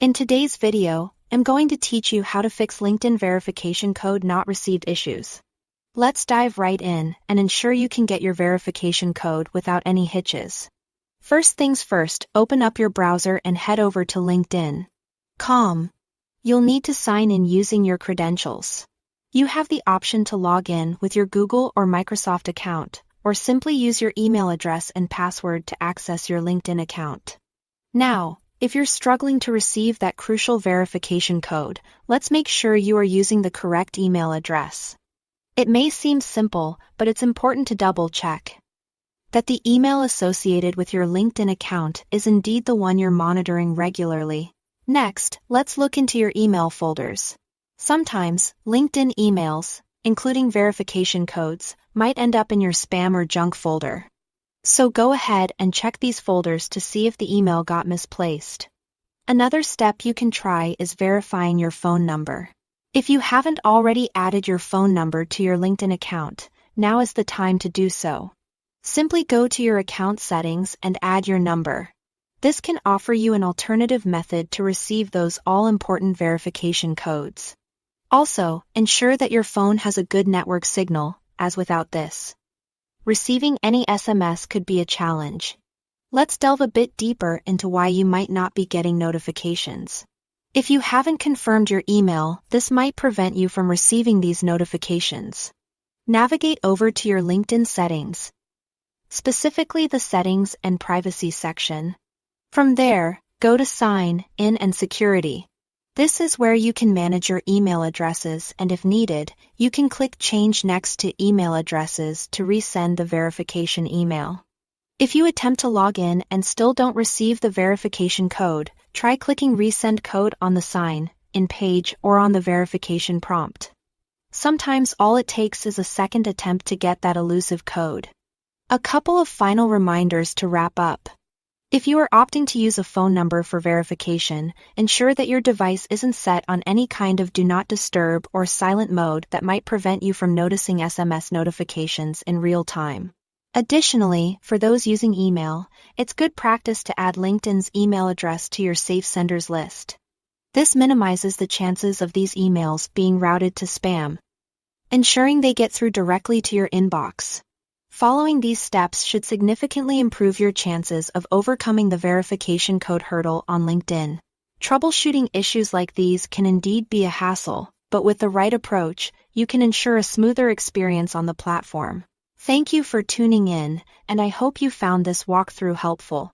In today's video, I'm going to teach you how to fix LinkedIn verification code not received issues. Let's dive right in and ensure you can get your verification code without any hitches. First things first, open up your browser and head over to LinkedIn.com. You'll need to sign in using your credentials. You have the option to log in with your Google or Microsoft account, or simply use your email address and password to access your LinkedIn account. Now, if you're struggling to receive that crucial verification code, let's make sure you are using the correct email address. It may seem simple, but it's important to double-check that the email associated with your LinkedIn account is indeed the one you're monitoring regularly. Next, let's look into your email folders. Sometimes, LinkedIn emails, including verification codes, might end up in your spam or junk folder. So go ahead and check these folders to see if the email got misplaced. Another step you can try is verifying your phone number. If you haven't already added your phone number to your LinkedIn account, now is the time to do so. Simply go to your account settings and add your number. This can offer you an alternative method to receive those all-important verification codes. Also, ensure that your phone has a good network signal, as without this, receiving any SMS could be a challenge. Let's delve a bit deeper into why you might not be getting notifications. If you haven't confirmed your email, this might prevent you from receiving these notifications. Navigate over to your LinkedIn settings, specifically the Settings and Privacy section. From there, go to Sign In and Security. This is where you can manage your email addresses, and if needed, you can click Change next to Email Addresses to resend the verification email. If you attempt to log in and still don't receive the verification code, try clicking Resend Code on the Sign In page or on the verification prompt. Sometimes all it takes is a second attempt to get that elusive code. A couple of final reminders to wrap up. If you are opting to use a phone number for verification, ensure that your device isn't set on any kind of Do Not Disturb or silent mode that might prevent you from noticing SMS notifications in real time. Additionally, for those using email, it's good practice to add LinkedIn's email address to your safe senders list. This minimizes the chances of these emails being routed to spam, ensuring they get through directly to your inbox. Following these steps should significantly improve your chances of overcoming the verification code hurdle on LinkedIn. Troubleshooting issues like these can indeed be a hassle, but with the right approach, you can ensure a smoother experience on the platform. Thank you for tuning in, and I hope you found this walkthrough helpful.